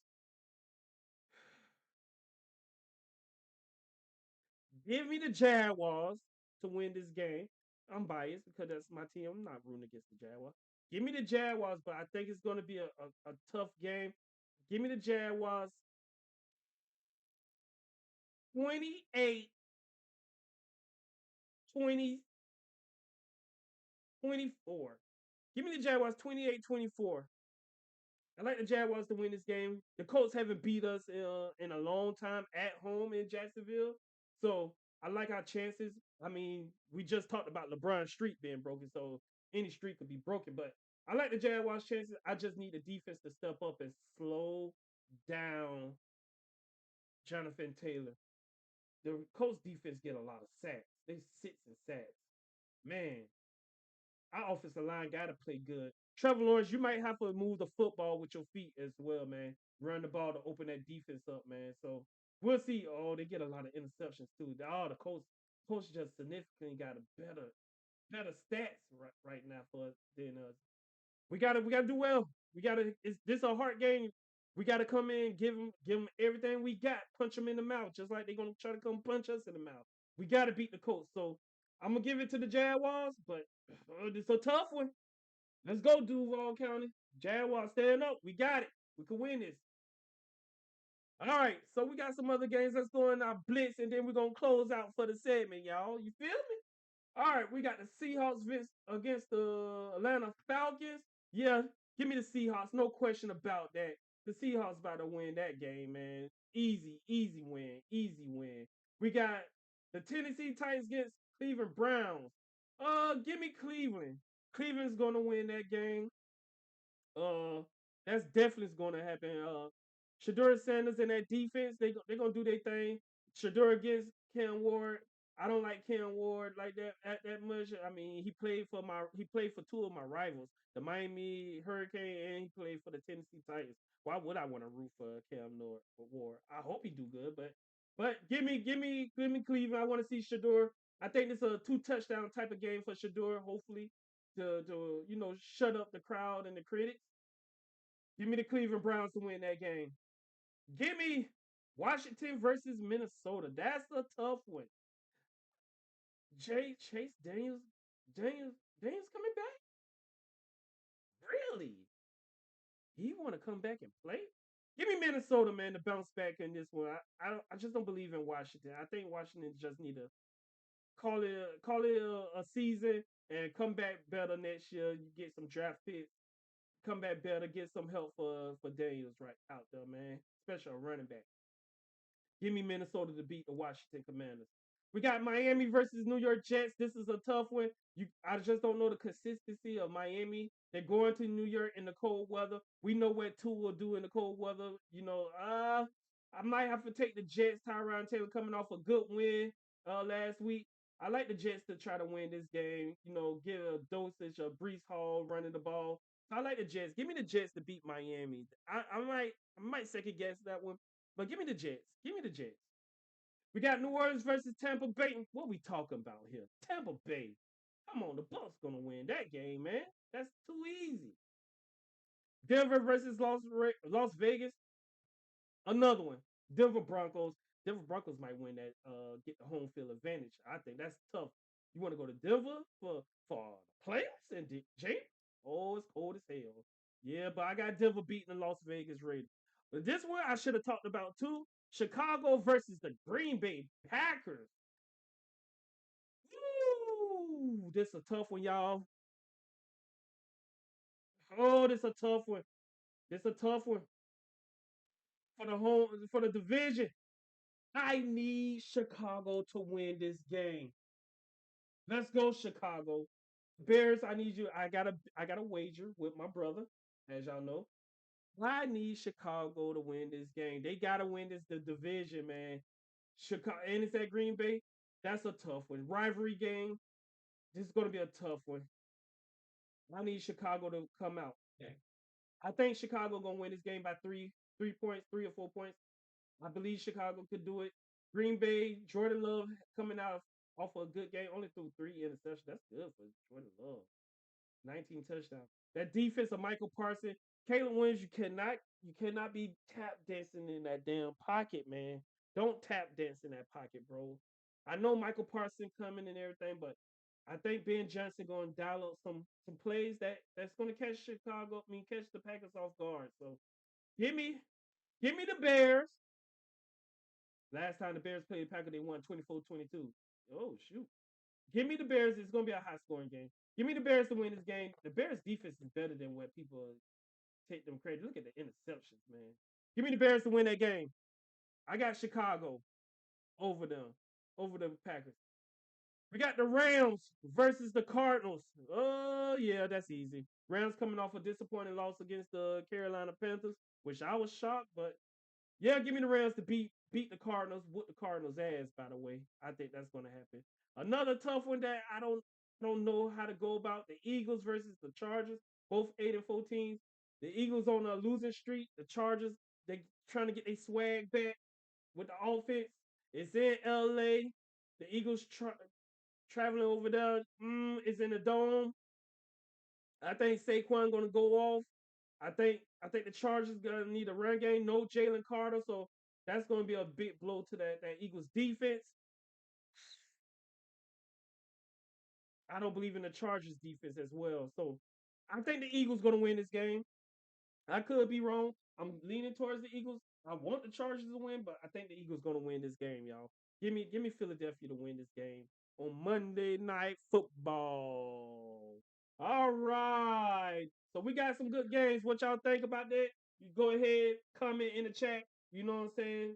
Give me the Jaguars to win this game. I'm biased because that's my team. I'm not rooting against the Jaguars. Give me the Jaguars, but I think it's going to be a tough game. Give me the Jaguars 28 20 24. Give me the Jaguars 28-24. I like the Jaguars to win this game. The Colts haven't beat us in a long time at home in Jacksonville. So I like our chances. I mean, we just talked about LeBron's streak being broken, so any streak could be broken. But I like the Jaguars' chances. I just need the defense to step up and slow down Jonathan Taylor. The Colts defense get a lot of sacks. They sits and sacks. Man, our offensive line got to play good. Trevor Lawrence, you might have to move the football with your feet as well, man. Run the ball to open that defense up, man. So we'll see. Oh, they get a lot of interceptions too. The Colts just significantly got a better stats right now for us than us. We gotta do well. This a hard game. We gotta come in, give them everything we got, punch them in the mouth, just like they're gonna try to come punch us in the mouth. We gotta beat the Colts. So I'm gonna give it to the Jaguars, but it's a tough one. Let's go, Duval County. Jaguars, stand up. We got it. We can win this. All right, so we got some other games. Let's go in our blitz, and then we're gonna close out for the segment, y'all. You feel me? All right, we got the Seahawks against the Atlanta Falcons. Yeah, give me the Seahawks. No question about that. The Seahawks about to win that game, man. Easy, easy win. Easy win. We got the Tennessee Titans against Cleveland Browns. Give me Cleveland. Cleveland's gonna win that game. Uh, that's definitely going to happen. Shador Sanders and that defense, they're gonna do their thing. Shador against Cam Ward. I don't like Cam Ward like that much. I mean, he played for two of my rivals, the Miami Hurricane, and he played for the Tennessee Titans. Why would I want to root for Ward? I hope he do good, but give me Cleveland. I want to see Shador. I think this is a 2 touchdown type of game for Shador. Hopefully, to shut up the crowd and the critics. Give me the Cleveland Browns to win that game. Give me Washington versus Minnesota. That's a tough one. Chase Daniels coming back? Really? He want to come back and play? Give me Minnesota, man, to bounce back in this one. I just don't believe in Washington. I think Washington just need to call it a season and come back better next year. You get some draft picks, come back better, get some help for Daniels right out there, man. Especially a running back. Give me Minnesota to beat the Washington Commanders. We got Miami versus New York Jets. This is a tough one. I just don't know the consistency of Miami. They're going to New York in the cold weather. We know what Tua will do in the cold weather. I might have to take the Jets. Tyron Taylor coming off a good win last week. I like the Jets to try to win this game. Get a dosage of Brees Hall running the ball. I like the Jets. Give me the Jets to beat Miami. I might second guess that one, but give me the Jets. Give me the Jets. We got New Orleans versus Tampa Bay. What we talking about here? Tampa Bay. Come on, the Bucks gonna win that game, man. That's too easy. Denver versus Las Vegas. Another one. Denver Broncos. Denver Broncos might win that. Get the home field advantage. I think that's tough. You want to go to Denver for the playoffs and James? Oh, it's cold as hell. Yeah, but I got Denver beating the Las Vegas Raiders. But this one I should have talked about too. Chicago versus the Green Bay Packers. Ooh, this a tough one, y'all. Oh, this a tough one. This a tough one for the division. I need Chicago to win this game. Let's go, Chicago. Bears, I need you. I got a wager with my brother, as y'all know. I need Chicago to win this game. They gotta win the division, man. Chicago, and it's at Green Bay. That's a tough one. Rivalry game. This is gonna be a tough one. I need Chicago to come out. Yeah. I think Chicago gonna win this game by 3 points, 3 or 4 points. I believe Chicago could do it. Green Bay, Jordan Love coming out off of a good game, only threw 3 interceptions. That's good for Jordan Love. 19 touchdowns. That defense of Michael Parsons, Caleb Williams, you cannot be tap dancing in that damn pocket, man. Don't tap dance in that pocket, bro. I know Michael Parsons coming and everything, but I think Ben Johnson going to dial up some plays that's going to catch the Packers off guard. So give me the Bears. Last time the Bears played the Packers, they won 24-22. Oh shoot. Give me the Bears. It's going to be a high scoring game. Give me the Bears to win this game. The Bears defense is better than what people take them credit. Look at the interceptions, man. Give me the Bears to win that game. I got Chicago over them, over the Packers. We got the Rams versus the Cardinals. Oh, yeah, that's easy. Rams coming off a disappointing loss against the Carolina Panthers, which I was shocked, but yeah, give me the Rams to beat the Cardinals, whoop the Cardinals' ass, by the way. I think that's going to happen. Another tough one that I don't know how to go about, the Eagles versus the Chargers, both 8-4 teams. The Eagles on a losing streak. The Chargers, they trying to get their swag back with the offense. It's in LA. The Eagles traveling over there. It's in the dome. I think Saquon gonna go off. I think the Chargers gonna need a run game. No Jalen Carter, so that's gonna be a big blow to that Eagles defense. I don't believe in the Chargers defense as well. So I think the Eagles gonna win this game. I could be wrong. I'm leaning towards the Eagles. I want the Chargers to win, but I think the Eagles gonna win this game, y'all. Give me Philadelphia to win this game on Monday Night Football. All right. So we got some good games. What y'all think about that? You go ahead, comment in the chat. You know what I'm saying?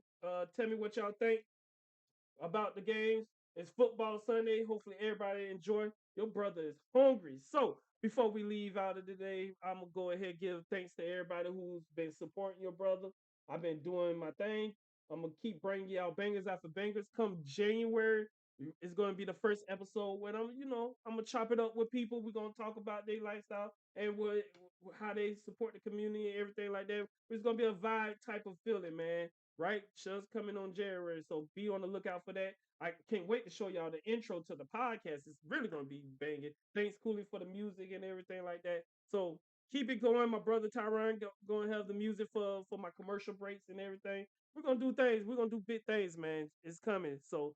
Tell me what y'all think about the games. It's football Sunday. Hopefully everybody enjoy. Your brother is hungry. So before we leave out of today, I'm gonna go ahead and give thanks to everybody who's been supporting your brother. I've been doing my thing. I'm gonna keep bringing y'all bangers after bangers. Come January, it's gonna be the first episode when I'm gonna chop it up with people. We're gonna talk about their lifestyle and how they support the community and everything like that. It's gonna be a vibe type of feeling, man. Right? Show's coming on January, so be on the lookout for that. I can't wait to show y'all the intro to the podcast. It's really gonna be banging. Thanks, Cooley, for the music and everything like that. So keep it going. My brother Tyron going to have the music for my commercial breaks and everything. We're gonna do things. We're gonna do big things, man. It's coming. So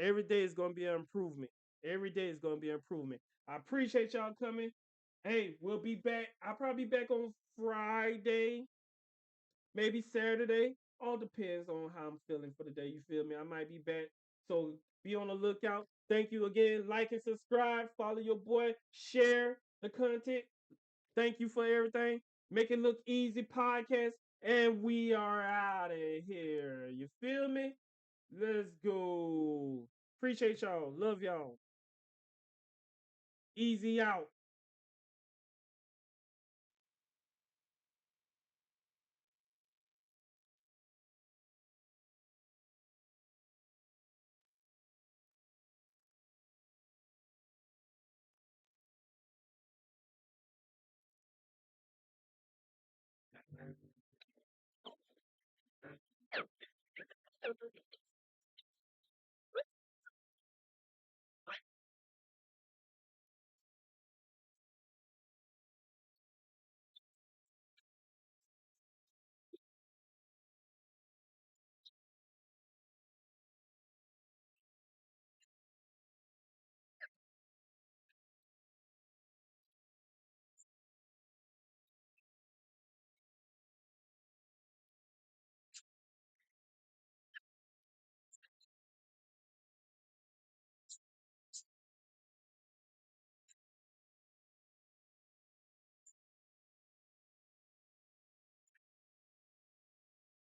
every day is gonna be an improvement. Every day is gonna be an improvement. I appreciate y'all coming. Hey, we'll be back. I'll probably be back on Friday, maybe Saturday. All depends on how I'm feeling for the day. You feel me? I might be back. So be on the lookout. Thank you again. Like and subscribe. Follow your boy. Share the content. Thank you for everything. Make it look easy podcast. And we are out of here. You feel me? Let's go. Appreciate y'all. Love y'all. Easy out.